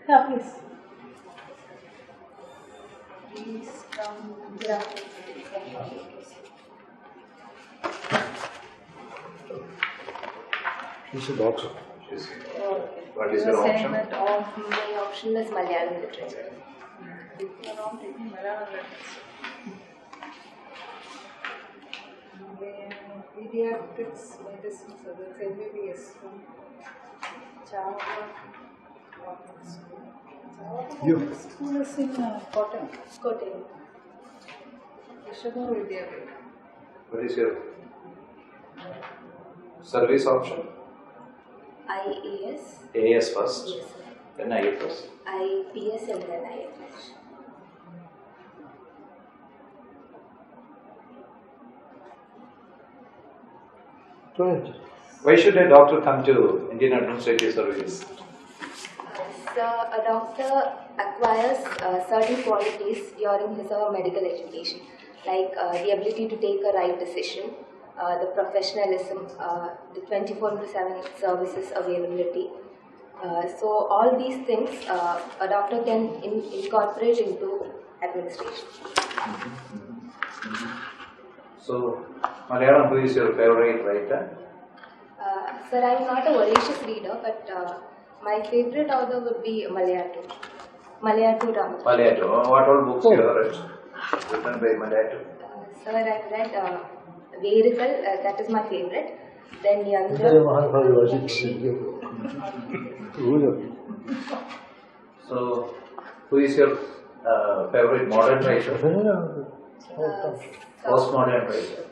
Yeah, please. Please come. Yeah. She's a doctor. What is your option? My option is Malayalam literature. Around taking Malayalam letters. Pediatrics medicine, so that's MBBS. Java. You. School is in Kottayam. Kottayam. Vishnu Vidyapith. What is your service option? IAS. AS first, Yes. then IFS. IPS and then IFS. Go ahead. Why should a doctor come to Indian Administrative Service? So, a doctor acquires certain qualities during his or her medical education, like the ability to take a right decision, the professionalism, the 24/7 services availability. So, all these things a doctor can incorporate into administration. So, Malayalam, who is your favorite writer? Sir, I am not a voracious reader, but my favorite author would be Malayatu. Malayatu Ram. Malayatu. What all books you have read? Written by Malayatu. Sir, I have read Verikal, that is my favorite. Then Yandra. So, who is your favorite modern writer? Postmodern writer.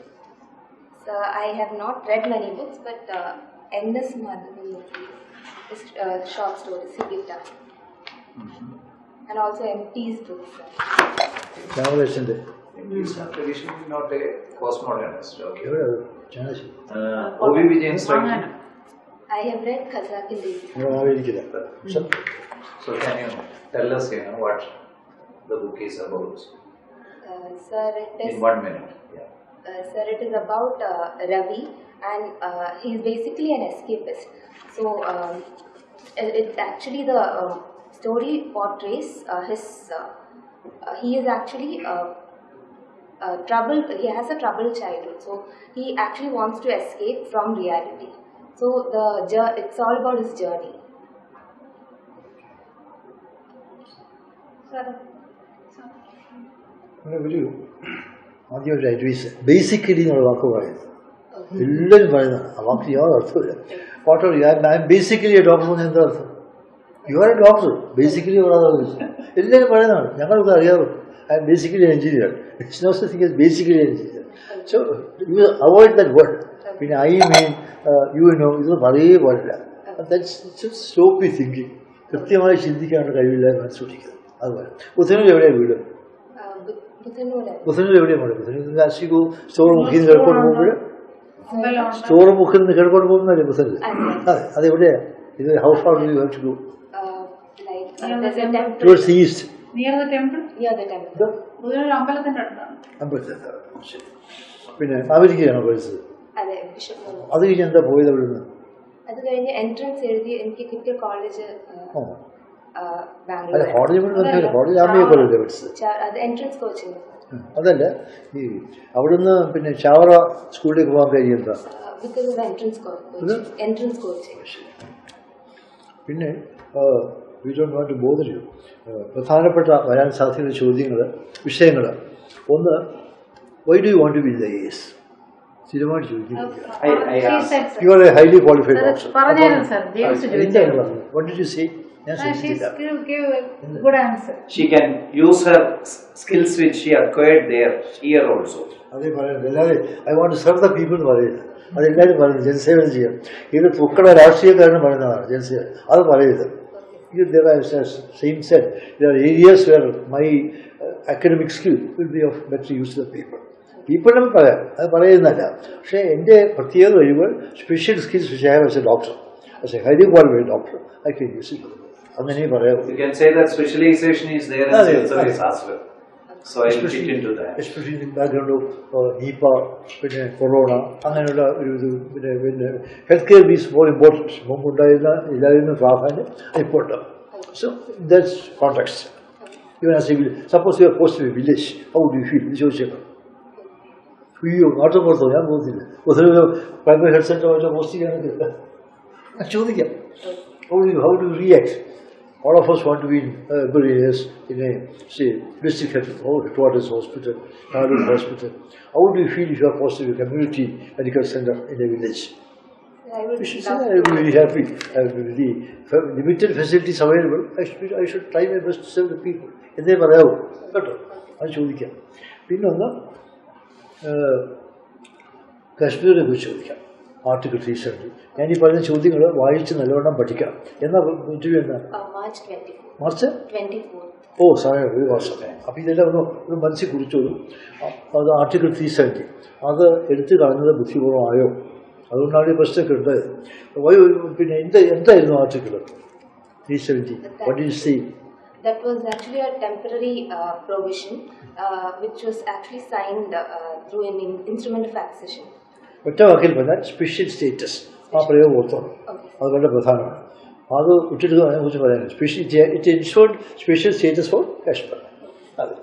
So, I have not read many books, but N.S. Madhavan is short stories, Sigita. And also M.T.'s books. He's not traditionally not a postmodernist. Okay. China. O.B. Vijayan's writing. I have read Khazak in Devi. So can you tell us, what the book is about? Sir, it is. In 1 minute. Yeah. Sir, it is about Ravi, and he is basically an escapist. So, it actually the story portrays his. He is actually troubled. He has a troubled childhood, so he actually wants to escape from reality. So it's all about his journey. Sir. ആദ്യമായിട്ട് advice basically എന്നുള്ള വാക്ക് പറയുന്നത് എല്ലാവരും പറയുന്നതാണ് ആ വാക്ക് യാതൊരു അർത്ഥമില്ല what I'm basically a doctor എന്ന് എന്താ അർത്ഥം you are a doctor basically എല്ലാവരും പറയുന്നതാണ് ഞങ്ങൾക്ക് അറിയാമോ I'm basically engineer it's not thing is basically engineer so you avoid that word പിന്നെ ഐ മീൻ യു നോ ഇത് പറയേ പാടില്ല ദാറ്റ്സ് സ്റ്റോപ്പ് ഈ തിങ്കിങ് കൃത്യമായി ചിന്തിക്കാനുള്ള കഴിവില്ലായ്മ സൂക്ഷിക്കുന്നത് അതുപോലെ ബുദ്ധനൂർ എവിടെയാണ് വീട് ബുദ്ധനൂർ എവിടെയാണ് വീട് ബുദ്ധനൂർ കാശിക്കോ സ്റ്റോർ മുക്കിൽ നിന്ന് കിഴക്കോട്ട് പോകുമ്പോൾ സ്റ്റോർ മുക്കിൽ നിന്ന് കിഴക്കോട്ട് പോകുന്നല്ലേ ബുദ്ധനൂർ അതെ അതെവിടെയാണ് ഇത് how far do you have to go towards the east. Near the temple? Near the temple. അമ്പലത്തിൻ്റെ ശരി പിന്നെ അമേരിക്കയാണോ പഠിച്ചത് അതെ ബിഷപ്പ് അത് കഴിഞ്ഞ് എന്താ പോയത് അവിടെ നിന്ന് അത് കഴിഞ്ഞ് എൻട്രൻസ് എഴുതി എനിക്ക് കിട്ടിയ കോളേജ് അല്ല കോളേജ് കോളേജ് ആകുമ്പോൾ പോലെ പഠിച്ചത് അത് എൻട്രൻസ് കോച്ചിങ് അതല്ല ഈ അവിടുന്ന് പിന്നെ ചാവറ സ്കൂളിലേക്ക് പോകാൻ കഴിയും എന്താ എൻട്രൻസ് കോച്ചിങ് പിന്നെ we don't want to bother you പ്രധാനപ്പെട്ട വരാൻ സാധ്യതയുള്ള ചോദ്യങ്ങൾ വിഷയങ്ങൾ ഒന്ന് why do you want to be the S സ്ഥിരമായിട്ട് ചോദിക്കുന്നു you are a highly qualified doctor what did you say good answer. She can use her skills which she acquired there here also. അതേ പറയുന്നത് എല്ലാവരും I want to serve the people എന്ന് പറയുന്നത് അതെല്ലാവരും പറയുന്നത് ജനസേവനം ചെയ്യാം ഇത് തുക്കട രാഷ്ട്രീയക്കാരനും പറയുന്നതാണ് ജനസേവനം അത് പറയരുത് same set there are areas where my academic skill will be of better use the പീപ്പിളും പറയാം അത് പറയുന്നതല്ല പക്ഷേ എൻ്റെ പ്രത്യേക കഴിവുകൾ special skills which I have as a doctor as a highly qualified doctor I can use it അങ്ങനെ പറയാം You can say that specialization is there in civil service as well. So I will fit into that. Especially in the background of Nipah, പിന്നെ corona അങ്ങനെയുള്ള ഒരു ഇത് പിന്നെ health care is more important മുമ്പുണ്ടായിരുന്ന എല്ലാവരും പ്രാധാന്യം ഇപ്പോഴുണ്ട് So, in that context, even as a village, suppose you are posted to a village, how do you feel? This is you not about the young primary health center or posting. How do you react? All of us want to be in a, say, district headquarters hospital, private hospital. How do you feel if you are posted to a community medical center in a village? I would You should say, I will be very happy. With the limited facilities available, I should try my best to serve the people. And they were out. Better. I should be careful. Kashmir is Article 370. Any person choosing why it's in the Lord of Batika. March 24th. March 24th. Oh, sorry, we was okay. Mansi Kuruchu, Article 370. Other edited another Buthiboro Ayo. I will not be persecuted. Why would be in the entire article 370? What did you say? That was actually a temporary provision which was actually signed through an instrument of accession. But that special status. Okay. It ensured special status for Kashmir.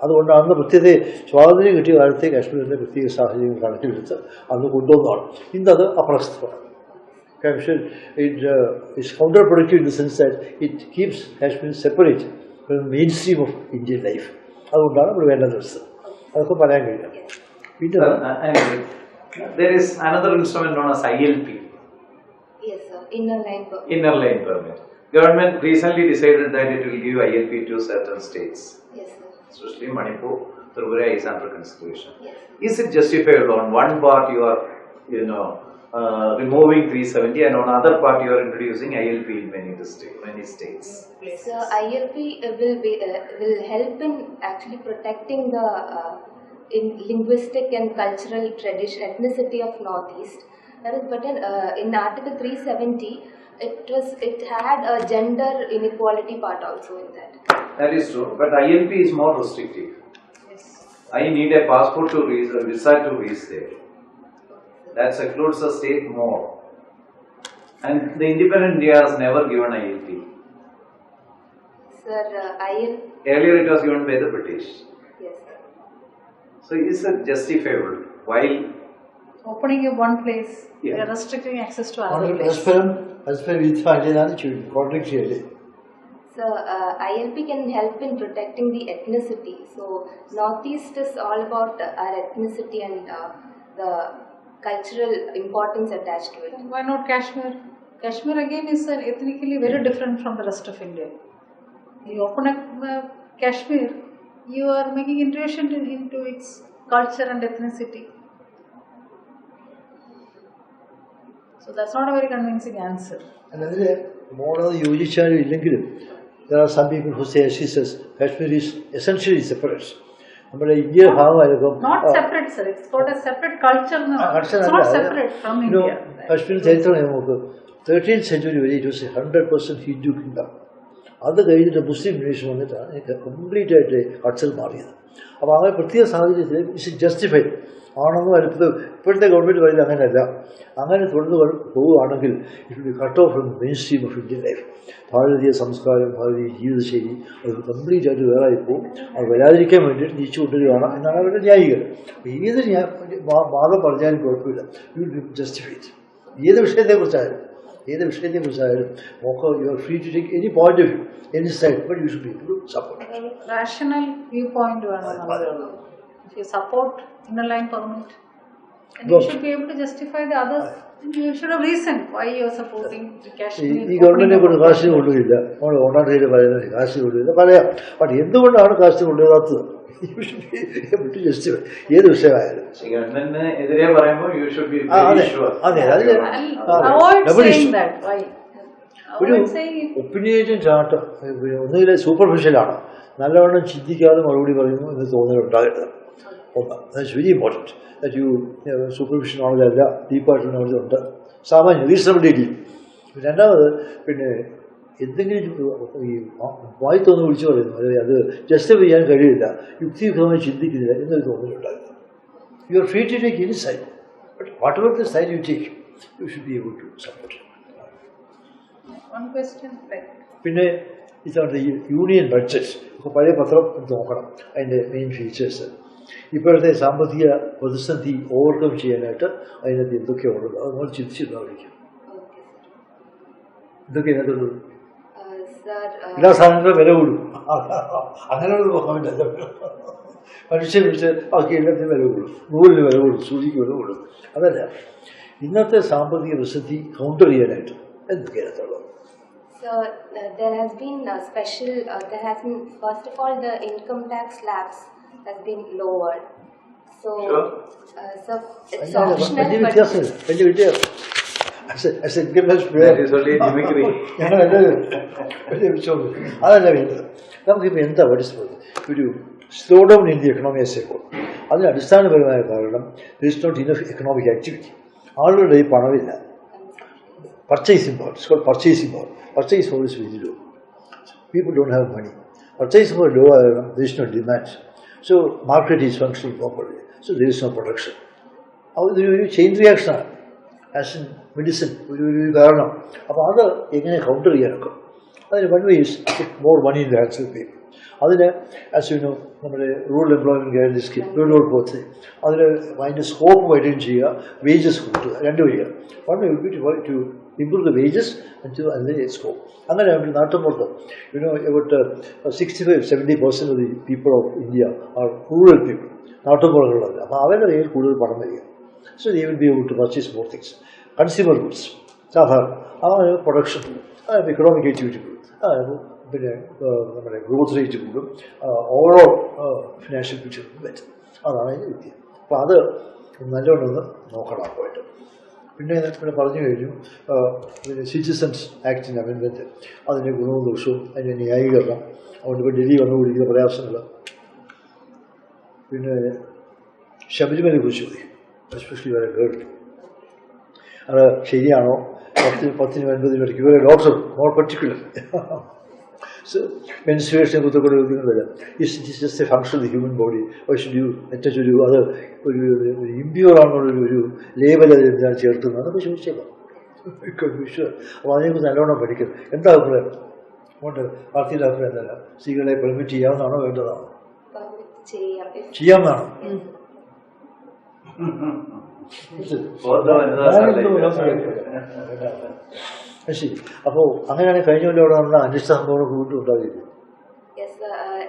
അതുകൊണ്ടാണ് പ്രത്യേക സ്വാതന്ത്ര്യം കിട്ടിയ കാലത്തെ കാശ്മീരിൻ്റെ പ്രത്യേക സാഹചര്യം കണക്കിലെടുത്ത് അന്ന് കൊണ്ടുവന്നതാണ്. ഇന്നത് അപ്രസക്തമാണ്. Kashmir is counterproductive in the sense that it keeps Kashmir separate from the mainstream of Indian life. അതുകൊണ്ടാണ് നമ്മൾ വേണ്ടത് അതൊക്കെ പറയാൻ കഴിയും. പിന്നെ there is another instrument known as ILP. Yes, sir. Inner line permit. Inner line permit. Government recently decided that it will give ILP to certain states. Yes, sir. Especially Manipur, Tripura is under consideration. Yes. Is it justifiable? On one part you are, removing 370, and on other part you are introducing ILP in many states. So ILP will help in actually protecting the in linguistic and cultural tradition, ethnicity of Northeast. That is, but in Article 370, it had a gender inequality part also in that. That is true, but ILP is more restrictive. Yes. I need a passport to reach, a visa to reach there. That secludes the state more. And the independent India has never given ILP. Sir, ILP. Earlier it was given by the British. Yes, sir. So is it justifiable? While opening in one place, Yeah. they are restricting access to another place. as per with contradictory. So ILP can help in protecting the ethnicity. So Northeast is all about our ethnicity and the cultural importance attached to it. Why not Kashmir? Kashmir again is ethnically very different from the rest of India. You open up Kashmir, you are making intrusion into its culture and ethnicity. So that's not a very convincing answer. And more of the there are some people who say, she says, Kashmir is essentially separate. India Not separate, sir. It's got a separate culture now. It's not separate from India. Kashmir 13th century it was 100% Hindu kingdom. അത് കഴിഞ്ഞിട്ട് മുസ്ലിം nation വന്നിട്ടാണ് complete ആയിട്ട് culture മാറിയത്. അപ്പോൾ അങ്ങനെ പ്രത്യേക സാഹചര്യത്തിൽ it's justified ആണെന്നും ഇപ്പോഴത്തെ ഗവൺമെൻറ് പറയുന്നത് അങ്ങനെയല്ല. അങ്ങനെ തുടർന്ന് പോവുകയാണെങ്കിൽ it will be cut off from main stream of Indian life. ഭാരതീയ സംസ്കാരം, ഭാരതീയ ജീവിതശൈലി അത് കംപ്ലീറ്റ് ആയിട്ട് വേറായി പോകും. അത് വരാതിരിക്കാൻ വേണ്ടിയിട്ട് തിരിച്ചു കൊണ്ടുവരികയാണ് എന്നാണ് അവരുടെ ന്യായീകരണം. ഏത് വാദം പറഞ്ഞാലും കുഴപ്പമില്ല, യു വിൽ ബി ജസ്റ്റിഫൈഡ്. ഏത് വിഷയത്തെക്കുറിച്ചായാലും you are free to take any point of view, any side, but you should be able to support it. Rational viewpoint. If you support inner line permit, and you should be able to justify the others. You should have reason why you are supporting the Kashmir. ഈ ഗവൺമെന്റിനെ കൊണ്ട് കാശിന് കൊണ്ടുവരില്ല, നമ്മൾ ഓണാറിയിൽ പറയുന്നത് കാശിന് കൊണ്ടുവരില്ല പറയാം. പക്ഷെ എന്തുകൊണ്ടാണ് കാശിന് കൊണ്ടുവരാത്തത്? ഏത് വിഷയമായാലും ഗവൺമെന്റിനെതിരെ പറയുമ്പോൾ you should be very sure. ഒരു ഒപ്പീനിയൻ ചാർട്ട് ഒന്നുകിൽ സൂപ്പർഫിഷ്യലാണ്, നല്ലവണ്ണം ചിന്തിക്കാതെ മറുപടി പറയുന്നു എന്ന് തോന്നലുണ്ടാകരുത്. ഒന്ന്, that's very important. That you superficial knowledge അല്ല, ഡീപ്പായിട്ടുള്ള നോളജ് ഉണ്ട്, സാമാന്യം റീസണബിലിറ്റി. രണ്ടാമത് പിന്നെ എന്തെങ്കിലും ഈ വായി തോന്നുന്നു വിളിച്ചു പറയുന്നു, അല്ലെങ്കിൽ അത് ജസ്റ്റിഫൈ ചെയ്യാൻ കഴിയില്ല, യുക്തിയുക്തമായി ചിന്തിക്കുന്നില്ല എന്നൊരു തോന്നലുണ്ടായിരുന്നു. You are free to take any side, but whatever the side you take you should be able to support. One question. പിന്നെ ഇതാണ് യൂണിയൻ ബഡ്ജറ്റ്. ഇപ്പോൾ പഴയ പത്രം നോക്കണം, അതിൻ്റെ മെയിൻ ഫീച്ചേഴ്സ്. ഇപ്പോഴത്തെ സാമ്പത്തിക പ്രതിസന്ധി ഓവർകം ചെയ്യാനായിട്ട് അതിനകത്ത് എന്തൊക്കെയുള്ളത് അത് നമ്മൾ ചിന്തിച്ചിട്ടുണ്ടായിരിക്കും. ഇതൊക്കെ ഇതിനകത്തുള്ളത് എല്ലാ സാധനങ്ങളും വില കൂടും, അങ്ങനെയുള്ള പോകാമില്ല. മനുഷ്യൻ വിളിച്ച് ബാക്കി എല്ലാത്തിനും വില കൂടും, നൂലിന് വില കൂടും, സൂചിക്ക് വില കൂടും. അതല്ല, ഇന്നത്തെ സാമ്പത്തിക പ്രതിസന്ധി കൗണ്ടർ ചെയ്യാനായിട്ട് എന്തൊക്കെയാണ്? So there has been first of all the income tax slabs has been lowered. So it's optional. വലിയ വ്യത്യാസമില്ല, വലിയ വ്യത്യാസം. വലിയ വിഷയമുണ്ട്. അതല്ല വേണ്ടത്. നമുക്കിപ്പോൾ എന്താ പഠിച്ചത്? ഒരു slow down in the economy as a whole. അതിന് അടിസ്ഥാനപരമായ കാരണം there is not enough economic activity. ആളുകളുടെ ഈ പണമില്ല. Purchasing power, it's called purchasing power. Purchase power is very low. People don't have money. Purchasing power low, there is no demand. So market is functioning properly. So there is no production. അതൊരു chain റിയാക്ഷനാണ്. As in medicine ഒരു കാരണം. അപ്പോൾ അത് എങ്ങനെ counter ചെയ്യാനൊക്കെ അതിന് one way is more money in the hands of people. അതിന് ആസ് യു നോ നമ്മുടെ rural employment guarantee scheme rural പോലത്തെ അതിന് അതിൻ്റെ സ്കോപ്പ് വൈഡൻ ചെയ്യുക, വേജസ് കൂട്ടുക, രണ്ട് വഴിയാണ്. One way will be to improve the wages and then its scope. അങ്ങനെ നാട്ടുമ്പുറത്ത് about 65-70% of the people of India are rural people. നാട്ടുമ്പുറങ്ങളുള്ളത്. അപ്പോൾ അവരുടെ കയ്യിൽ കൂടുതൽ പണം വരിക. So they will be able to purchase more things. Consumer goods സാധാരണ അങ്ങനെ production economic activity കൂടും, പിന്നെ നമ്മുടെ ഗ്രോത്ത് റേറ്റ് കൂടും, ഓവറോൾ ഫിനാൻഷ്യൽ പിക്ചർ പറ്റും. അതാണ് അതിൻ്റെ വ്യത്യാസം. അപ്പോൾ അത് നല്ലോണം നോക്കണം പോയിട്ട്. പിന്നെ പറഞ്ഞു കഴിഞ്ഞു പിന്നെ സിറ്റിസൺസ് ആക്ടിൻ്റെ അമെൻമെൻറ്റ്, അതിൻ്റെ ഗുണവും ദോഷവും അതിൻ്റെ ന്യായീകരണം, അതുകൊണ്ട് ഇപ്പോൾ ഡൽഹി വന്നുകൊണ്ടിരിക്കുന്ന പ്രയാസങ്ങൾ, പിന്നെ ശബരിമലയെ കുറിച്ച് ചോദിക്കും, എസ്പെഷ്യലി വരെ കേട്ടു അത് ശരിയാണോ? 10-9 ഇടയ്ക്ക് ഇവരെ ഡോക്ടർ മോർ പർട്ടിക്കുലർ മെൻസ്ട്രുവേഷനെ കുറിച്ചൊക്കെ ചോദിക്കുന്നില്ല. It just A function of the human body. പക്ഷേ മറ്റൊരു അത് ഒരു ഇമ്പ്യൂർ ആണെന്നുള്ളൊരു ലേബൽ അത് എന്താണ് ചേർത്തുന്നത് അതൊക്കെ ചോദിച്ചേക്കാം. അപ്പോൾ അതിനെക്കുറിച്ച് നല്ലോണം പഠിക്കുന്നത്. എന്താ അഭിപ്രായം? അതുകൊണ്ട് പാർട്ടിയുടെ അഭിപ്രായം എന്തല്ല, സ്ത്രീകളെ പെർമിറ്റ് ചെയ്യാവുന്നതാണോ വേണ്ടതാണോ? ചെയ്യാവുന്നതാണോ? ശരി. അപ്പോൾ അങ്ങനെയാണെങ്കിൽ കഴിഞ്ഞ പോലെ അവിടെ നടന്ന അനിഷ്ട സംഭവങ്ങളൊക്കെ വീണ്ടും ഉണ്ടാകില്ലേ? Yes,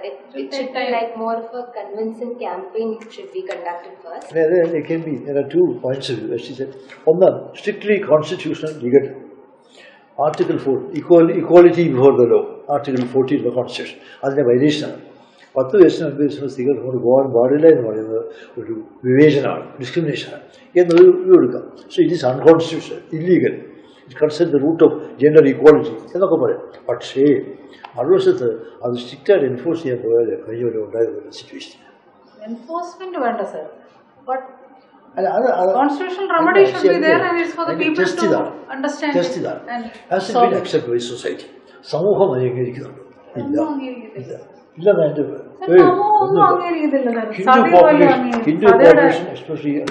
it should be like more of a convincing campaign should be conducted first. There can be, there are 2 points of view, as she said. One, strictly constitutional legal. Article 4, equality before the law. Article 14 of the Constitution. അതിൻ്റെ വൈലേഷനാണ്. 10 വയസ്സിന് 5 വയസ്സിന് സ്ത്രീകൾ കൊണ്ട് പോകാൻ പാടില്ല എന്ന് പറയുന്നത് ഒരു വിവേചനമാണ്, ഡിസ്ക്രിമിനേഷനാണ് എന്നൊരു എടുക്കാം. So it is unconstitutional, illegal. It concern the root of gender equality എന്നൊക്കെ പറയും. പക്ഷേ മറുവശത്ത് അത് സ്ട്രിക്റ്റായിട്ട് എൻഫോഴ്സ് ചെയ്യാൻ പോയാൽ കഴിഞ്ഞ പോലെ ഉണ്ടായിരുന്ന സിറ്റുവേഷൻ. എൻഫോഴ്സ്മെന്റ് വേണ്ട sir, but constitutional remedy should be there and it's for the people to understand it and has it been accepted by society? സമൂഹം അംഗീകരിക്കുന്നുണ്ടോ? ഇല്ല. ഇല്ലെന്ന് എൻ്റെ ഹിന്ദു പോപ്പുലേഷൻ എസ്പെഷ്യലി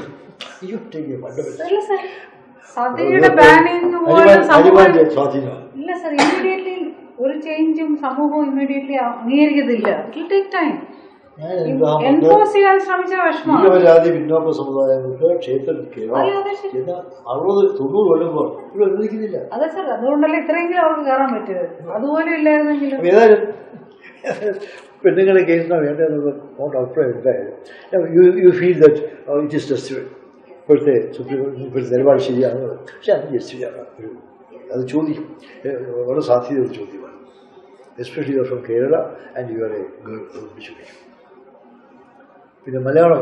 സ്വാധീനം ഇല്ല സർ. ഇമ്മീഡിയറ്റ്ലി ഒരു ചേഞ്ചും സമൂഹം ഇമ്മീഡിയറ്റ്ലി അംഗീകരിക്കത്തില്ല. It will take time. Enforce ചെയ്യാൻ ശ്രമിച്ചാൽ വിഷമമാണ്. നിരവധി പിന്നോക്ക സമുദായങ്ങൾക്ക് ക്ഷേത്രത്തിൽ 60-90 കൊല്ലം ഇവിടെ അനുവദിക്കുന്നില്ല. അതെ സർ, അതുകൊണ്ടല്ലേ ഇത്രയെങ്കിലും അവർക്ക് കയറാൻ പറ്റിയത്. അതുപോലെ ഇല്ലായിരുന്നെങ്കിലും ഏതായാലും പെണ്ണുങ്ങളെ കേസിനാണ് വേണ്ടതെന്നുള്ള നോട്ട് അഭിപ്രായം ഉണ്ടായത്. You feel that it is justified. ഇപ്പോഴത്തെ ഇപ്പോഴത്തെ നിലപാട് ശരിയാണ്. പക്ഷെ അത് ജസ്റ്റിഫൈയാണ്. അത് ചോദിക്കും, വളരെ സാധ്യതയുള്ള ചോദ്യമാണ്. Especially you are from Kerala and you are A girl. ചോദിക്കും. പിന്നെ മലയാളം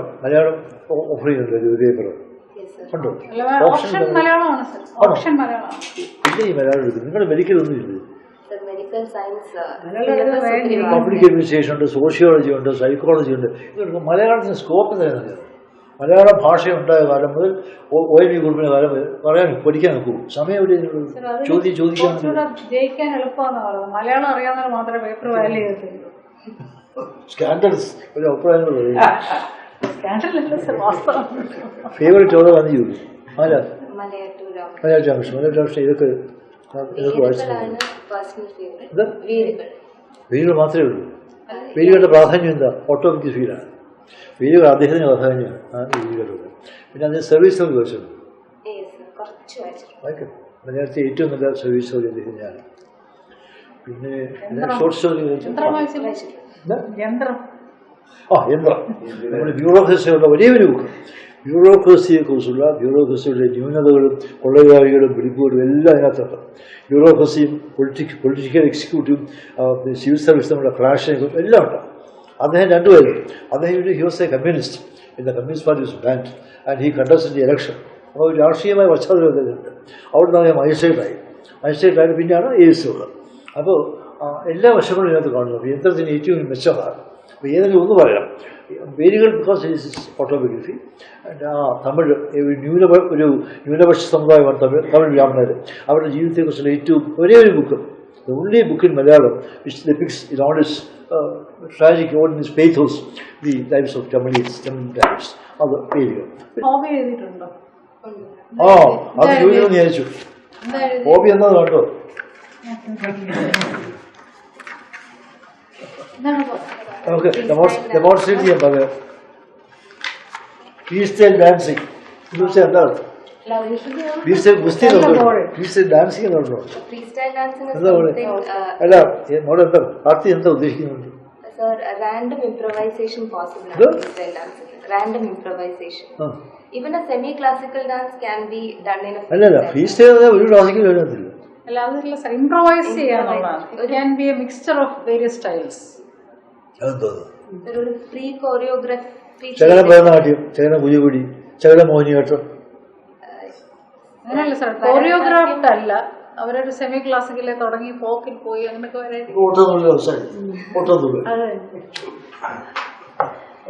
ഓഫർ ചെയ്യുന്നുണ്ട് ഒരു പേപ്പർ ഉണ്ടോ? പിന്നെ ഈ മലയാളം എടുക്കും. നിങ്ങളുടെ മെഡിക്കൽ ഒന്നും ഇല്ല. പബ്ലിക് അഡ്മിനിസ്ട്രേഷൻ ഉണ്ട്, സോഷ്യോളജി ഉണ്ട്, സൈക്കോളജി ഉണ്ട്. ഇതൊക്കെ മലയാളത്തിന് സ്കോപ്പ് തരുന്നില്ല. മലയാള ഭാഷ ഉണ്ടായ കാലം മുതൽ ONV കുറിപ്പിന്റെ കാലം മുതൽ പറയാൻ പഠിക്കാൻ നോക്കൂ. സമയം ചോദിക്കാൻ ജയിക്കാൻ എളുപ്പമാണ്. മലയാളം അറിയാവുന്നവർ മാത്രമേ പേപ്പർ വാല്യൂ ചെയ്യത്തുള്ളൂ. സ്കാൻഡൽസ് ഒരു അഭിപ്രായങ്ങൾ ഫേവറേറ്റ് ഓരോ വന്നു ചോദിച്ചു. മലയാള രാമകൃഷ്ണൻ ഇതൊക്കെ വായിച്ചു. വേരുകൾ മാത്രമേ ഉള്ളൂ. വേരുകളുടെ പ്രാധാന്യം എന്താ? ഓട്ടോബയോഗ്രഫിയിലാണ്. വേരുകൾ അദ്ദേഹത്തിന് പ്രാധാന്യമാണ്. ആണ് വേരുകളുള്ളത്. പിന്നെ അതിന് സർവീസ് സ്റ്റോറി ചോദിച്ചത് വായിക്കും. നേരത്തെ ഏറ്റവും നല്ല സർവീസ് സ്റ്റോറി അദ്ദേഹത്തിൻ്റെയാണ്. പിന്നെ ഷോർട്ട് സ്റ്റോറി ചോദിച്ചത് യന്ത്രം. നമ്മുടെ ബ്യൂറോക്രസിയുള്ള ഒരേ ഒരു ബുക്ക്. ബ്യൂറോക്രസിയെക്കുറിച്ചുള്ള ബ്യൂറോക്രസിയുടെ ന്യൂനതകളും കൊള്ളരുതായ്മകളും പിടിപ്പുകളും എല്ലാം അതിനകത്തുണ്ട്. ബ്യൂറോക്രസിയും പൊളിറ്റിക്കൽ എക്സിക്യൂട്ടീവും സിവിൽ സർവീസ് തമ്മിലുള്ള ക്ലാഷിനെ കുറിച്ച് എല്ലാം ഉണ്ട്. അദ്ദേഹം രണ്ടുപേരും. അദ്ദേഹം he was A communist in the communist party was band and he contested the election. അപ്പോൾ ഒരു രാഷ്ട്രീയമായ പശ്ചാത്തലം അദ്ദേഹമുണ്ട്. അവിടെ നിന്ന് അദ്ദേഹം മജിസ്ട്രേറ്റായി പിന്നെയാണ് AS ഉള്ളത്. അപ്പോൾ എല്ലാ വശങ്ങളും ഇതിനകത്ത് കാണുന്നു. യന്ത്രത്തിന് ഏറ്റവും മെച്ചമാണ്. അപ്പോൾ ഏതെങ്കിലും ഒന്ന് പറയാം. വേരുകൾ ബിക്കോസ് ഇസ് ഓട്ടോബയോഗ്രഫി. തമിഴ് ഒരു ന്യൂനപക്ഷ സമുദായമാണ് തമിഴ് ബ്രാഹ്മണർ. അവരുടെ ജീവിതത്തെക്കുറിച്ചുള്ള ഏറ്റവും ഒരേ ഒരു book, the only book in Malayalam which depicts in all its tragic, all its pathos, the lives of Tamil tribes. അത് വേരുകൾ. അത് ചോദിക്കണമെന്ന് വിചാരിച്ചു. ഹോബി എന്താന്ന് കണ്ടോ? നമുക്ക് ഡെമോൺസ്ട്രേറ്റ് ചെയ്യാൻ പറയാം. ഫ്രീ സ്റ്റൈൽ ഡാൻസിങ് എന്താണ്? ഫ്രീ സ്റ്റൈൽ ഗുസ്തി ഫ്രീ സ്റ്റൈൽ ഡാൻസിങ് എന്നുണ്ടോ? എന്താ അല്ല മോളെ എന്താ ആർത്തി എന്താ ഉദ്ദേശിക്കുന്നുണ്ട്? Random improvisation possible. Random improvisation. Even a semi-classical dance can be done in a. അല്ലല്ല ഫ്രീ സ്റ്റൈൽ ഒരു ക്ലാസിക്കൽ എഴുതത്തില്ല. അല്ല അതല്ല സാർ, ഇംപ്രവൈസ് ചെയ്യാനുള്ളതാണ്. It can be a mixture of various styles. ഒരു ഫ്രീ കോറിയോഗ്രാഫി. ചകല ഭരതനാട്യം, ചകല കുചിപ്പുടി, ചകല മോഹിനിയാട്ടം. അങ്ങനെയല്ല സാർ, കോറിയോഗ്രാഫ്ഡ് അല്ല. അവരൊരു സെമി ക്ലാസിക്കലെ തുടങ്ങി പോക്കിൽ പോയി അങ്ങനെയൊക്കെ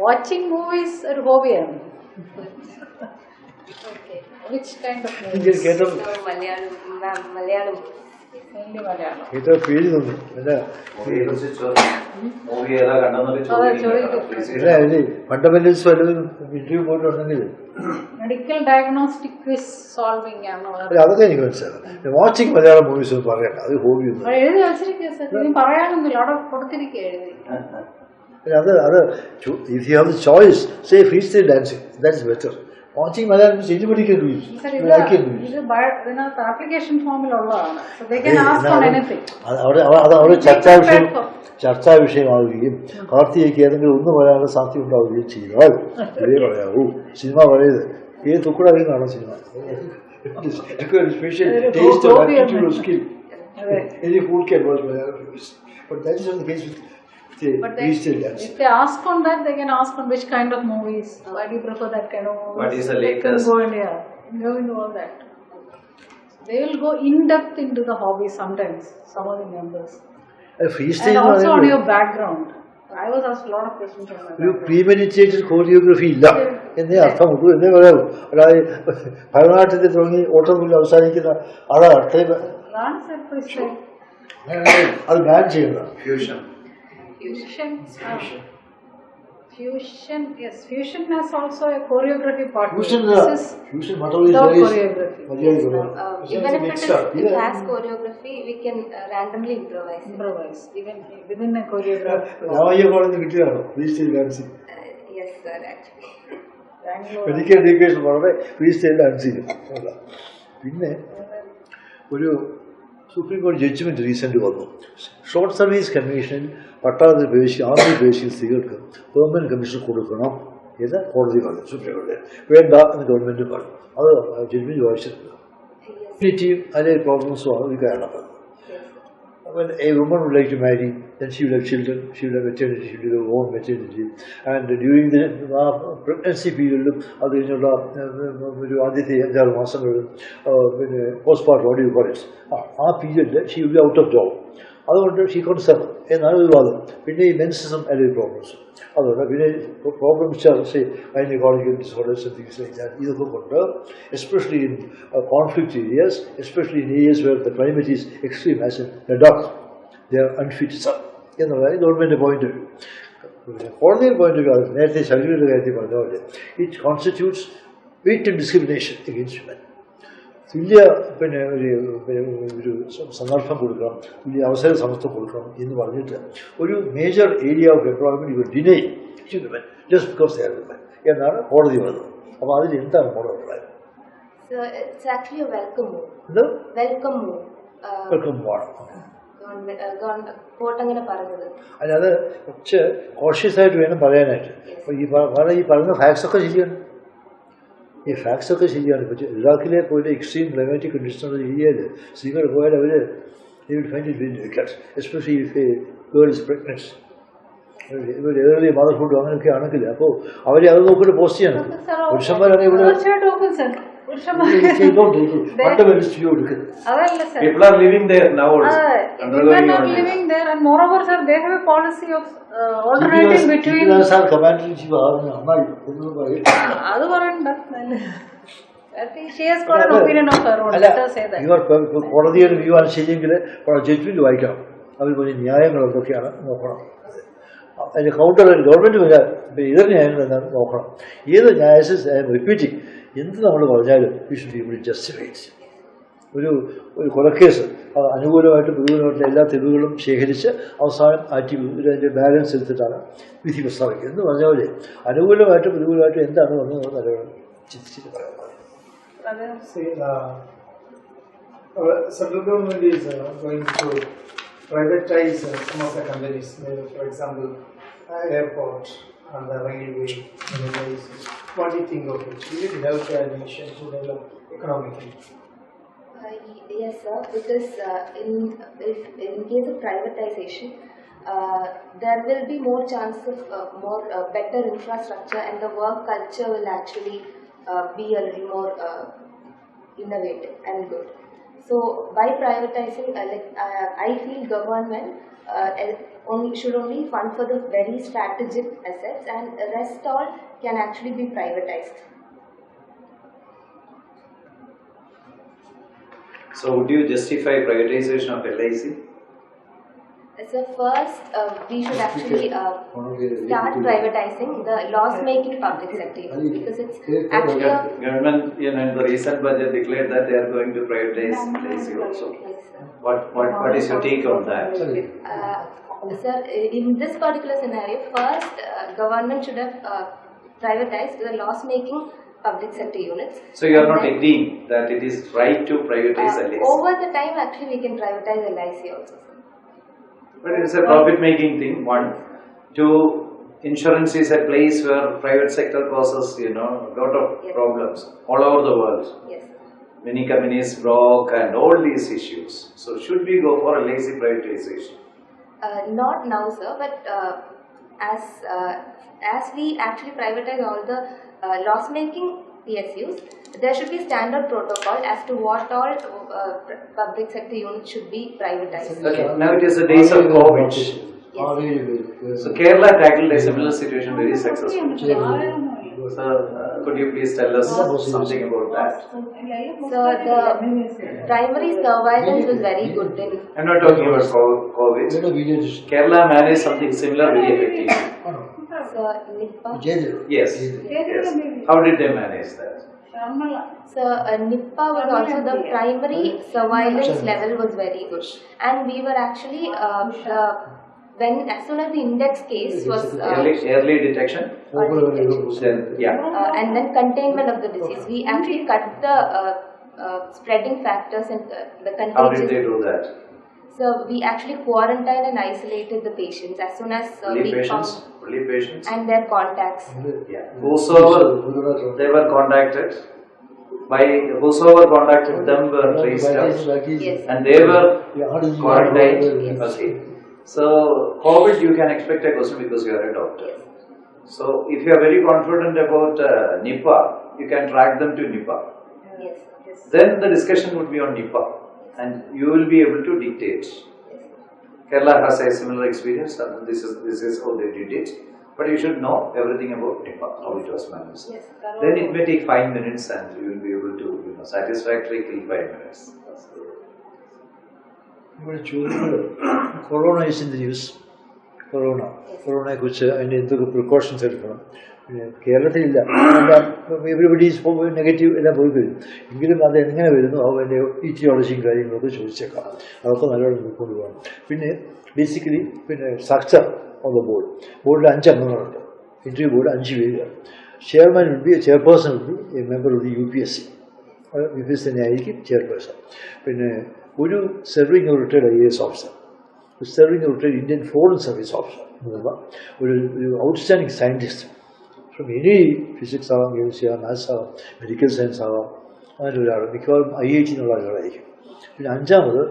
വാച്ചിങ് മൂവീസ് ഒരു ഹോബിയാണ്. Which kind of movies? Malayalam. Mainly Malayalam. ഇത് പേര് തോന്നി അല്ല ഫണ്ടമെന്റൽസ് വല്ലതും ഇന്റർവ്യൂ പോയിട്ടുണ്ടെങ്കിൽ മെഡിക്കൽ ഡയഗ്നോസ്റ്റിക് ക്വിസ് സോൾവിംഗ് ആണ്. അതൊക്കെ എനിക്ക് മനസ്സിലാക്കാം. വാച്ചിങ് മലയാളം മൂവീസ് ഒന്നും പറയണ്ട, അത് ഹോബിയൊന്നും. എഴുതി വെച്ചിരിക്കുക സാർ, ഇനി പറയാനൊന്നുമില്ല, അവിടെ കൊടുത്തിരിക്കുക എഴുതി. അത് if you have the choice, say freestyle dancing, that is better. Watching Malayalam means anybody can do it. ഇതിനകത്ത് application ഫോമിലുള്ളതാണ്. So they can ask on anything. അവിടെ ചർച്ചാ വിഷയമാവുകയും കാർത്തികയ്ക്ക് ഏതെങ്കിലും ഒന്ന് പറയാനുള്ള സാധ്യത ഉണ്ടാവുകയും ചെയ്താൽ ഇതേ പറയാവൂ. സിനിമ പറയത് ഏത് തുക്കുടാണ് cinema. Special taste or aptitude or skill. Any food can watch Malayalam movies. But that is not the case with if they ask on that, they can ask on which kind of movies. Why do you prefer that kind of movies? What is the latest? Go into all that. They will go in depth into the hobby sometimes, some of the members. And also on your background. I was asked a lot of questions on my background. Premeditated choreography ഇല്ല എന്നേ അർത്ഥമുള്ളൂ എന്നേ പറയാവൂ. അതായത് ഭരതനാട്യത്തിൽ തുടങ്ങി ഓട്ടത്തിൽ അവസാനിക്കുന്ന അതാണ് അർത്ഥം. അത് ബാൻ ചെയ്യുന്നതാണ്. Fusion, yes. Fusion has also a choreography part. Fusion without choreography. Even if it has choreography, we can randomly improvise. Even within a choreography. Freestyle dancing. Yes, sir. Actually. Medical education വളരെ freestyle dancing. പിന്നെ ഒരു supreme കോടതി judgement recent വന്നു. Short service കമ്മീഷനിൽ പട്ടാളത്തിൽ army പ്രവേശിക്കുന്ന സ്ത്രീകൾക്ക് permanent commission കൊടുക്കണം എന്ന് കോടതി പറഞ്ഞു. സുപ്രീം കോടതി വേണ്ട എന്ന് ഗവൺമെന്റ് പറഞ്ഞു. അത് ജഡ്ജ്മെന്റ് വായിച്ചിട്ടുണ്ട്. അതിലെ പ്രോബ്ലംസും ആണ് ഈ കാരണം. When a woman would like to marry, then she will have children, she will have maternity, she will have her own maternity. And during the pregnancy period, അത് കഴിഞ്ഞുള്ള ഒരു ആദ്യത്തെ 5-6 മാസങ്ങളിൽ പിന്നെ postmortem what do you call it? ആ പീരിയഡിൽ she will be out of job. അതുകൊണ്ട് she can't serve എന്നാണ് ഒരു വാദം. പിന്നെ ഈ മെൻസസും അല്ലെങ്കിൽ പ്രോബ്ലംസും അതുകൊണ്ട് പിന്നെ problems gynaecological disorders and things like that ഇതൊക്കെ കൊണ്ട് especially in conflict areas, especially in areas where the climate is extreme as in Ladakh, they are unfit എന്നുള്ളത് ഗവൺമെൻറ് പോയിന്റ് ഓഫ് വ്യൂ. കോടതിയുടെ പോയിന്റ് ഓഫ് വ്യൂ നേരത്തെ ശരീരയുടെ കാര്യത്തിൽ പറഞ്ഞ പോലെ it constitutes victim discrimination against women. തുല്യ ഒരു സന്ദർഭം കൊടുക്കണം, തുല്യ അവസര സമത്വം കൊടുക്കണം എന്ന് പറഞ്ഞിട്ട് ഒരു major area of employment U deny just because they are women എന്നാണ് കോടതി പറഞ്ഞത്. അപ്പോൾ അതിൽ എന്താണ് മോഡൽ അഭിപ്രായം? വെൽക്കം അല്ലാതെ കുറച്ച് കോഷ്യസ് ആയിട്ട് വേണം പറയാനായിട്ട്. അപ്പോൾ ഈ പറയുന്ന ഫാക്ട്സ് ഒക്കെ ശരിയാണ്, ഈ ഫാക്ട്സ് ഒക്കെ ശരിയാണ്. ഇപ്പോൾ ഇറാഖിലെ പോലെ എക്സ്ട്രീം ക്ലൈമാറ്റിക് കണ്ടീഷനുള്ള ഏരിയയിൽ സ്ത്രീകൾ പോയാൽ അവർ find it very difficult, especially if a girl is pregnant, early motherhood അങ്ങനെയൊക്കെ ആണെങ്കിൽ. അപ്പോൾ അവരെ അത് നോക്കിയിട്ട് പോസ്റ്റ് ചെയ്യണം. പുരുഷന്മാരാണെങ്കിൽ ഇവിടെ people are living there now also. Women are living there, and moreover, sir, they have a policy of alternating between. അത് പറയണ്ട. She has got an opinion of her own. Let her say that. കോടതിയുടെ view ആണ് ശരിയെങ്കിൽ judgement വായിക്കണം. അവർ പറഞ്ഞ ന്യായങ്ങൾ എന്തൊക്കെയാണ് നോക്കണം. അതിന് കൗണ്ടർ ഗവൺമെന്റ് എതിർ ന്യായങ്ങൾ എന്താണ് നോക്കണം. ഏത് ന്യായസിസ് റിപ്പീറ്റിംഗ് എന്ത് നമ്മൾ പറഞ്ഞാലും we should be able to justify it. ഒരു കൊലക്കേസ് അനുകൂലമായിട്ടും പ്രതികൂലമായിട്ടുള്ള എല്ലാ തെളിവുകളും ശേഖരിച്ച് അവസാനം അതിൻ്റെ ബാലൻസ് എടുത്തിട്ടാണ് വിധി പ്രസ്താവിക്കുന്നത് എന്ന് പറഞ്ഞ പോലെ അനുകൂലമായിട്ടും പ്രതികൂലമായിട്ടും എന്താണ് വന്നത് നല്ലവണ്ണം ചിന്തിച്ചിട്ട് പറയാൻ. Central government is going to privatize some of the companies, for example, airport and the railway. What do you think of it? Will it help a nation to develop economically? Yes, sir. Because in case of privatization, there will be more chance of better infrastructure, and the work culture will actually be a little more innovative and good. So by privatizing, I feel government should only fund for the very strategic assets, and the rest all can actually be privatized. So would you justify privatization of LIC? So first, we should actually start privatizing the loss-making public sector, because it's actually government, in the recent budget declared that they are going to privatize LIC also. What is your take on that? Sir, in this particular scenario, first government should have privatized the loss-making public sector units. So you are not agreeing that it is right to privatize LIC? Over the time, actually, we can privatize LIC also. But it is a profit-making thing. One, two, insurance is a place where private sector causes, a lot of problems all over the world. Yes. Many companies broke and all these issues. So should we go for a lazy privatization? Not now, sir. But as we actually privatize all the loss-making PSUs, there should be standard protocol as to what all public sector units should be privatized. Okay, now it is the days of COVID. So Kerala tackled a similar situation very successfully. So could you please tell us something about that? So the primary surveillance was very good. I'm not talking about COVID. Kerala managed something similar very effectively. So Nipah. Yes. How did they manage that? So Nipah was also the primary surveillance level was very good, and we were actually as soon as the index case was early detection. Then, and then containment of the disease, we actually cut the spreading factors and the contagion. How did they do that? So we actually quarantined and isolated the patients as soon as only patients and their contacts. Whosoever they were contacted by, whosoever contacted them were traced out. Yes. And they were quarantined. Yes. Okay. So COVID, you can expect a question because you are a doctor. Yes. So if you are very confident about Nipah, you can track them to Nipah. Yes. Yes. Then the discussion would be on Nipah, and you will be able to dictate. Kerala has a similar experience, and this is how they did it. But you should know everything about Nipah, how it was managed. Yes. Then it may take 5 minutes, and you will be able to satisfactorily kill 5 minutes. Corona is in the news. കൊറോണയെക്കുറിച്ച് അതിൻ്റെ എന്തൊക്കെ precautions എടുക്കണം. പിന്നെ കേരളത്തിലില്ല, everybody is negative എല്ലാം പോയി വരും. എങ്കിലും അത് എങ്ങനെ വരുന്നു അതിൻ്റെ ഈറ്റിയോളജിയും കാര്യങ്ങളൊക്കെ ചോദിച്ചേക്കാം. അതൊക്കെ നല്ലോണം നോക്കിക്കൊണ്ട് പോകണം. പിന്നെ ബേസിക്കലി പിന്നെ സ്ട്രക്ചർ ഓൺ ദ ബോർഡിൽ 5 അംഗങ്ങളുണ്ട്. ഇൻ്റർവ്യൂ ബോർഡ് 5 പേരാണ്. Chairman will be chairperson will be a member of the UPSC. UPSC തന്നെ ആയിരിക്കും ചെയർപേഴ്സൺ. പിന്നെ ഒരു serving retired IAS officer, serving retired Indian foreign service officer, ഒരു outstanding scientist from any physics ആവാം, chemistry ആവാം, maths ആവാം, medical science ആവാം, അങ്ങനെ ഒരാൾ മിക്കവാറും IIT എന്നുള്ള ആളുകളായിരിക്കും. പിന്നെ 5ാമത്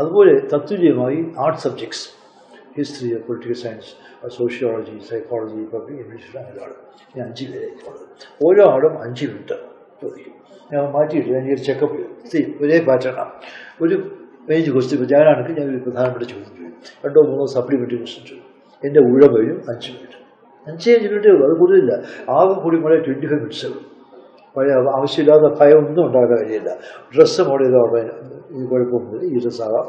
അതുപോലെ തത്തുല്യമായി art subjects, history, political science, sociology, psychology, public administration, അങ്ങനെയാണ്. ഞാൻ 5 പേരായിരിക്കും. ഓരോ ആളും 5 മിനിറ്റ് ചോദിക്കും. ഞാൻ മാറ്റിയിട്ട് എനിക്കൊരു ചെക്കപ്പ് ചെയ്യും. ഒരേ പാറ്റേണാണ്. ഒരു പേജ് ക്വസ്റ്റ്യൻ ഞാനാണെങ്കിൽ ഞാൻ ഒരു പ്രധാനപ്പെട്ട ചോദ്യം ചെയ്യും. 2 3 സപ്ലിമെൻ്ററി ക്വസ്റ്റ്യൻ ചെയ്യും. എൻ്റെ ഊഴം കഴിഞ്ഞു 5 മിനിറ്റ്. 5 മിനിറ്റേ ഉള്ളൂ, അത് കൂടുതലില്ല. ആകെ കൂടി മോളെ 25 മിനിറ്റ്സേ ഉള്ളൂ. പഴയ ആവശ്യമില്ലാത്ത ഭയം ഒന്നും ഉണ്ടാക്കാൻ കഴിയില്ല. ഡ്രസ്സ് മോഡൽ ചെയ്തോടെ ഇത് കുഴപ്പമൊന്നുമില്ല. ഈ ഡ്രസ്സാകാം,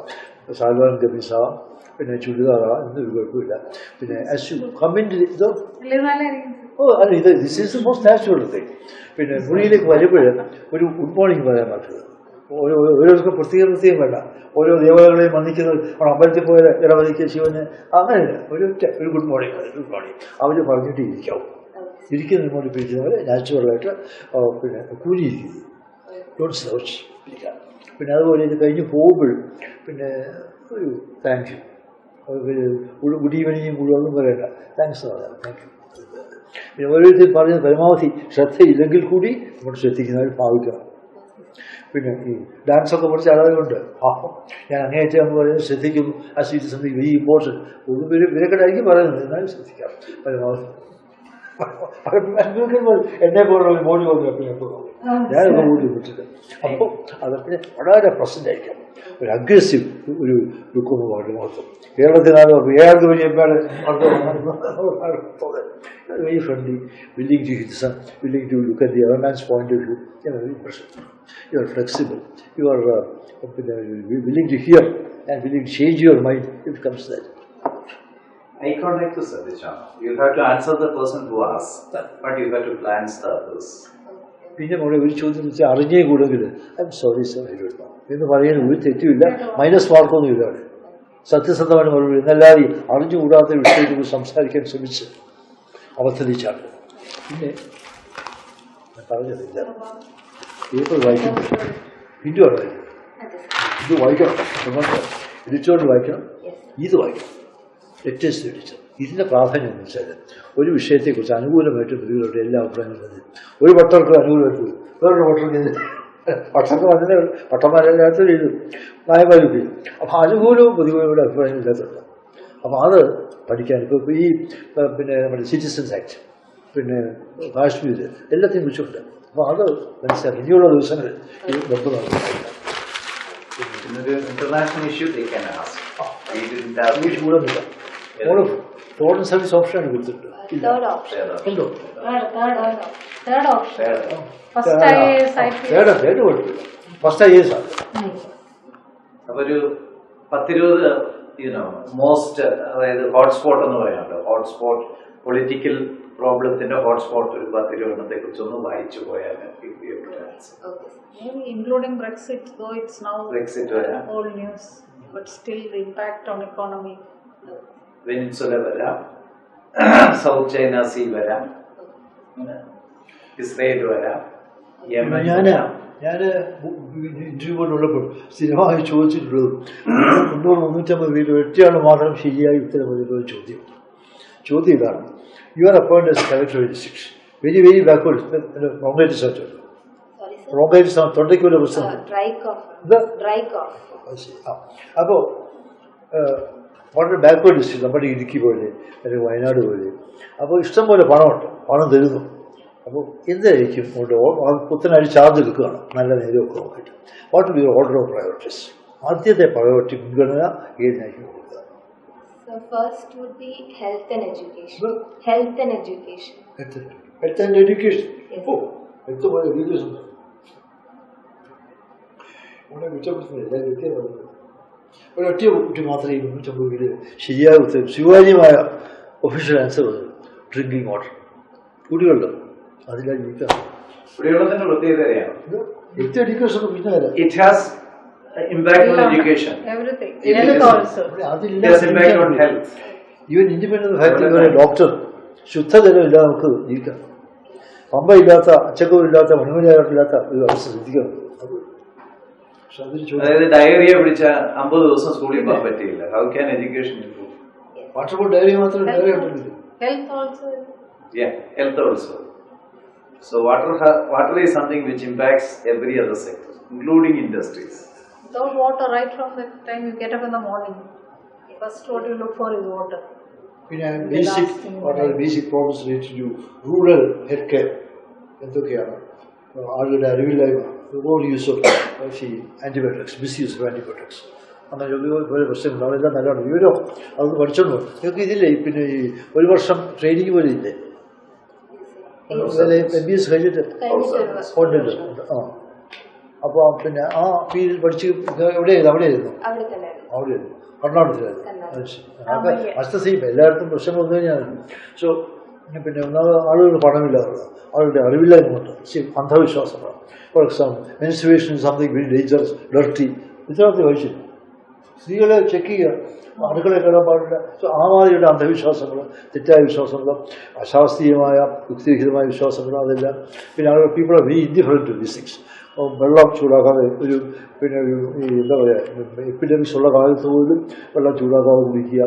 സാൽവാൻ കമീസാകാം, പിന്നെ ചുരിദാറാകാം, എന്നൊരു കുഴപ്പമില്ല. പിന്നെ കമൻറ്റ് ഇത് അല്ല, this is the most natural thing. പിന്നെ മുറിയിലേക്ക് വരുമ്പോൾ ഒരു ഗുഡ് മോർണിംഗ് പറയാൻ പറ്റുന്നത് ഓരോരുത്തർക്കും പ്രത്യേകം വേണ്ട. ഓരോ ദേവതകളെയും വന്ദിക്കുന്നത് അമ്പലത്തിൽ പോയ ഇടവതിക്ക് ശിവന് അങ്ങനെയല്ല. ഒരു ഗുഡ് മോർണിംഗ് അവർ പറഞ്ഞിട്ട് ഇരിക്കാവും. ഇരിക്കുന്ന ഇങ്ങോട്ട് പിടിക്കുന്നവരെ നാച്ചുറലായിട്ട് പിന്നെ കൂലിയിരിക്കുന്നു, ഡോണ്ട് സ്ലൗച്ച് ഇരിക്കാം. പിന്നെ അതുപോലെ ഇത് കഴിഞ്ഞ് പോകുമ്പോൾ പിന്നെ ഒരു താങ്ക് യു, ഗുഡ് ഈവനിങ്ങും കൂടി ഒന്നും പറയണ്ട, താങ്ക്സ് എന്ന് പറയാം, താങ്ക് യു. പിന്നെ ഓരോരുത്തർ പറയുന്നത് പരമാവധി ശ്രദ്ധയില്ലെങ്കിൽ കൂടി നമ്മൾ ശ്രദ്ധിക്കുന്നവർ ഭാവിക്കണം. പിന്നെ ഈ ഡാൻസൊക്കെ കുറച്ച് അളവുണ്ട്. ഞാൻ അങ്ങേയറ്റം എന്ന് പറയുന്നത് ശ്രദ്ധിക്കുന്നു. As it something very important. ഒരു വിലക്കെട്ടായിരിക്കും പറയുന്നത്, എന്നാലും ശ്രദ്ധിക്കാം പരമാവധി. എന്നെ പോലുള്ള ബോഡി വന്നു എപ്പോഴും ഞാനൊക്കെ ബോഡി വിട്ടിട്ട്. അപ്പോൾ അത് പിന്നെ വളരെ പ്രസൻ്റ് ആയിരിക്കാം. ഒരു അഗ്രസീവ് ഒരു ലുക്കൊന്നും പാടില്ല മൊത്തം. കേരളത്തിനാലും ഏഴാമത് വഴി എമ്പാട് very friendly, willing to listen, willing to look at the other man's point of view. Impression. You are flexible. You are willing to hear and willing to change your mind if it comes to that. Eye contact is Sadhya. You have to answer the person who asks, but you have to glance the others. പിന്നെ നമ്മളെ ഒരു ചോദ്യം വെച്ചാൽ അറിഞ്ഞേ കൂടെങ്കിൽ I am sorry sir എന്ന് പറയാൻ ഒരു തെറ്റുമില്ല, minus മാർക്കൊന്നുമില്ല. അവിടെ സത്യസന്ധമായിട്ട് മറുപടി. എന്നല്ലാതെ അറിഞ്ഞുകൂടാത്ത വിഷയത്തെക്കുറിച്ച് സംസാരിക്കാൻ ശ്രമിച്ച് അവതരിച്ചാണ്. പിന്നെ പറഞ്ഞതില്ല, പേപ്പർ വായിക്കുമ്പോൾ ഹിന്ദു ആണ് വായിക്കുന്നത്. ഇത് വായിക്കണം, ഇടിച്ചോണ്ട് വായിക്കണം, ഇത് വായിക്കണം, ലെറ്റേഴ്സ് ഇടിച്ച്. ഇതിൻ്റെ പ്രാധാന്യം എന്ന് വെച്ചാൽ ഒരു വിഷയത്തെക്കുറിച്ച് അനുകൂലമായിട്ട് പ്രതികളോട് എല്ലാ അഭിപ്രായങ്ങളും വരും. ഒരു പട്ടർക്ക് അനുകൂലമായിട്ട് വരും, വേറൊരു പട്ടർക്ക് പട്ടർക്ക് വന്നത് പട്ടന്മാരെല്ലാത്തും എഴുതും, നായമാരും ചെയ്യും. അപ്പോൾ അനുകൂലവും പ്രതികൂലവും അഭിപ്രായം ഇല്ലാത്തുണ്ട്. അപ്പോൾ അത് പഠിക്കാൻ ഇപ്പോൾ ഈ പിന്നെ നമ്മുടെ സിറ്റിസൻസ് ആക്ട്, പിന്നെ കാശ്മീർ എല്ലാത്തിനും കുറിച്ചുണ്ട്. അപ്പോൾ അത് മനസ്സിലാക്കി ഇനിയുള്ള ദിവസങ്ങളിൽ ഈ നിർബന്ധമാണ്. International issue they can ask. കൂടൊന്നുമില്ല. മോള് ഫോറിൻ സർവീസ് ഓപ്ഷനാണ് കൊടുത്തിട്ടുണ്ട്. ഉണ്ടോ? തേർഡ് കൊടുത്തില്ല, ഫസ്റ്റ് IAS ആണ്. അപ്പോൾ ഒരു 10-20 മോസ്റ്റ്, അതായത് ഹോട്ട്സ്പോട്ട് എന്ന് പറയാമല്ലോ, ഹോട്ട്സ്പോട്ട് പൊളിറ്റിക്കൽ പ്രോബ്ലത്തിന്റെ ഹോട്ട്സ്പോട്ട് ഒരു 10-20 എണ്ണത്തെ കുറിച്ചൊന്ന് വായിച്ചു പോയാൽ including Brexit, though it's now old news, but still the impact on economy. വെനിൻസുല വരാം, സൗത്ത് ചൈന സീ വരാം, ഇസ്രയേൽ വരാം, യമൻ. ഞാൻ ഇന്റർവ്യൂപോലുള്ളപ്പോൾ സ്ഥിരമായി ചോദിച്ചിട്ടുള്ളത് 300-350 പേര് ഒറ്റയാൾ മാത്രം ശരിയായി ഉത്തരം പറഞ്ഞിട്ടുള്ള ചോദ്യം ഇതാണ്. You are appointed as collector of district, very very backward. Bronchitis ആയിട്ട് റോങ്കൈറ്റിസ് തൊണ്ടയ്ക്ക് വല്ല പ്രശ്നം. അപ്പോൾ വളരെ ബാക്ക്വേർഡ് ഡിസ്ട്രിക്ട്, നമ്മുടെ ഇടുക്കി പോലെ അല്ലെങ്കിൽ വയനാട് പോലെ. അപ്പോൾ ഇഷ്ടംപോലെ പണമുണ്ട്, പണം തരുന്നു. അപ്പോൾ എന്തായിരിക്കും പുത്തനായി ചാർജ് എടുക്കുകയാണ് നല്ല നേരമൊക്കെ നോക്കിയിട്ട്. What will be order of priorities? ആദ്യത്തെ പ്രയോറിറ്റി മുൻഗണന ഏതിനായിരിക്കും കൊടുക്കുക? So first would be health and education. Health and education. Health and education. Oh, health and education. ഉടനെ കുറ്റപ്പെടുത്തുന്നില്ല, എല്ലാവരും വ്യക്തിയെ പറയുന്നത്. ഒരൊറ്റ കുട്ടി മാത്രമേ 250 ശരിയായ ഉത്തരം സ്വീകാര്യമായ ഒഫീഷ്യൽ ആൻസർ ഡ്രിങ്കിങ് വാട്ടർ. കുടിവെള്ളം അതിലാണ് ജീവിക്കാം. കുടിവെള്ളത്തിന്റെ പ്രത്യേകതയാണ് ഹെൽത്ത് എഡ്യൂക്കേഷൻ പിന്നെ it has impact on education. Everything. It Health is- also. It has impact on health. Even independent factory doctor ശുദ്ധജലമില്ലാതെ നമുക്ക് ജീവിക്കാം. പമ്പയില്ലാത്ത അച്ചക്കമില്ലാത്ത മണിമലയാട്ടില്ലാത്ത ഒരു അവസ്ഥ ശ്രദ്ധിക്കണം. അതായത് ഡയറിയ പിടിച്ച 50 ദിവസം സ്കൂളിൽ പോകാൻ പറ്റിയില്ല. How can education improve? Water boat dairy മാത്രം ഡയറി ഉണ്ടല്ലോ. Health also. Yeah, health also. So water is something which impacts every other sector, including industries. Without water, right from the time you get up in the morning, first what you look for is water. പിന്നെ basic problems related to rural health care എന്തൊക്കെയാണ്? ആളുകളുടെ അറിവില്ലായ്മ, overuse of antibiotics, misuse of antibiotics, അങ്ങനെ ഒരുപാട് പ്രശ്നങ്ങളുണ്ട്. അതെല്ലാം നല്ലതാണ്. വിവരം അതൊന്ന് പഠിച്ചോളൂ. നിങ്ങൾക്ക് ഇതില്ലേ പിന്നെ ഈ 1 വർഷം ട്രെയിനിങ് പോലെ ഇല്ലേ? MBS കഴിഞ്ഞിട്ട് ഉണ്ടല്ലോ. ആ അപ്പോൾ പിന്നെ ആ ഫീൽഡിൽ പഠിച്ച് എവിടെയായിരുന്നു? അവിടെയായിരുന്നു കർണാടകത്തിലായിരുന്നു. അടുത്ത സെയിം എല്ലായിടത്തും പ്രശ്നം വന്നു കഴിഞ്ഞാൽ. സോ പിന്നെ ഒന്നാമത് ആളുകൾ പണമില്ലാതെ ആളുകളുടെ അറിവില്ലായ്മ കൊണ്ട് അന്ധവിശ്വാസങ്ങളാണ്. For example menstruation is something very dangerous, dirty. ഇത്തരത്തിൽ വഹിച്ചില്ല. സ്ത്രീകളെ ചെക്ക് ചെയ്യുക, അടുക്കളയിൽ കയറാൻ പാടില്ല. സോ ആ മാതിരിയുടെ അന്ധവിശ്വാസങ്ങൾ, തെറ്റായ വിശ്വാസങ്ങൾ, അശാസ്ത്രീയമായ യുക്തിരഹിതമായ വിശ്വാസങ്ങൾ, അതെല്ലാം. പിന്നെ ആളുകൾ people are very indifferent to these things. വെള്ളം ചൂടാക്കാതെ ഈ എന്താ പറയുക, എപ്പിഡമിക്സ് ഉള്ള കാലത്ത് പോലും വെള്ളം ചൂടാക്കാതെ കുടിക്കുക,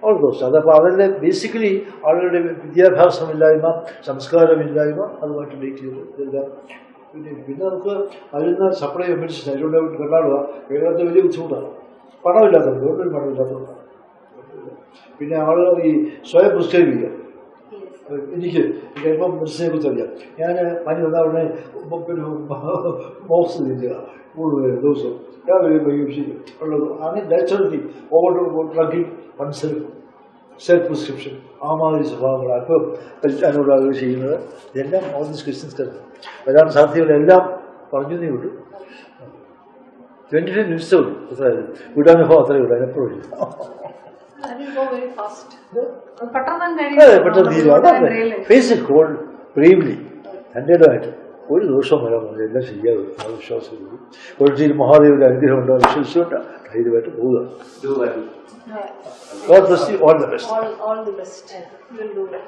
ഓൾ ദോസ്. അതപ്പോൾ അതെല്ലാം ബേസിക്കലി ആളുകളുടെ വിദ്യാഭ്യാസമില്ലായ്മ, സംസ്കാരമില്ലായ്മ അതുമായിട്ട് ലിങ്ക് ചെയ്തു ഇതെല്ലാം. പിന്നെ നമുക്ക് അതിന് സപ്ലൈ മെഡിസിൻ അതിലൂടെ കണ്ടാടുക. കേരളത്തിൽ വലിയ ബുദ്ധിമുട്ടാണ്, പണമില്ലാത്തത്, ഗവൺമെൻറ് പണമില്ലാത്തതുകൊണ്ടാണ്. പിന്നെ ആളുകൾ ഈ സ്വയം പ്രിസ്ക്രൈബ് എനിക്ക് ചിലപ്പം മെഡിസിനെ കുറിച്ച് അറിയാം. ഞാൻ പനി വന്നാൽ ഉടനെ പിന്നെ ബോക്സ് തിന്നുക 3 ദിവസം രാവിലെ വൈകിട്ട് ഉള്ളത്. അങ്ങനെ naturally over drugging oneself, self prescription, ആ മാതിരി സ്വഭാവങ്ങളാണ് ഇപ്പോൾ അതിനോട് ആളുകൾ ചെയ്യുന്നത്. ഇതെല്ലാം ഓൾ ദീസ് ക്വസ്റ്റ്യൻസ് വരാൻ സാധ്യതകളെല്ലാം പറഞ്ഞതേ ഉള്ളൂ. 25 minutes ഉള്ളൂ. എത്രയായാലും വിടാനുഭവം അത്രയേ ഉള്ളൂ, അതിനെപ്പോഴും ഇല്ല. പെട്ടെന്ന് തീരും. അതാണ് ഫേസ് ഇറ്റ് കോൾ ബ്രേവ്ലി, തൻ്റേതായിട്ട്. ഒരു ദോഷവും വരാൻ പോകുന്നത് എല്ലാം ശരിയാകും. ആ വിശ്വാസം ഒരിക്കൽ മഹാദേവിയുടെ അനുഗ്രഹം ഉണ്ടോ വിശ്വസിച്ചുകൊണ്ട് ധൈര്യമായിട്ട് പോവുക. God bless you. All the best. All the best. You will do that.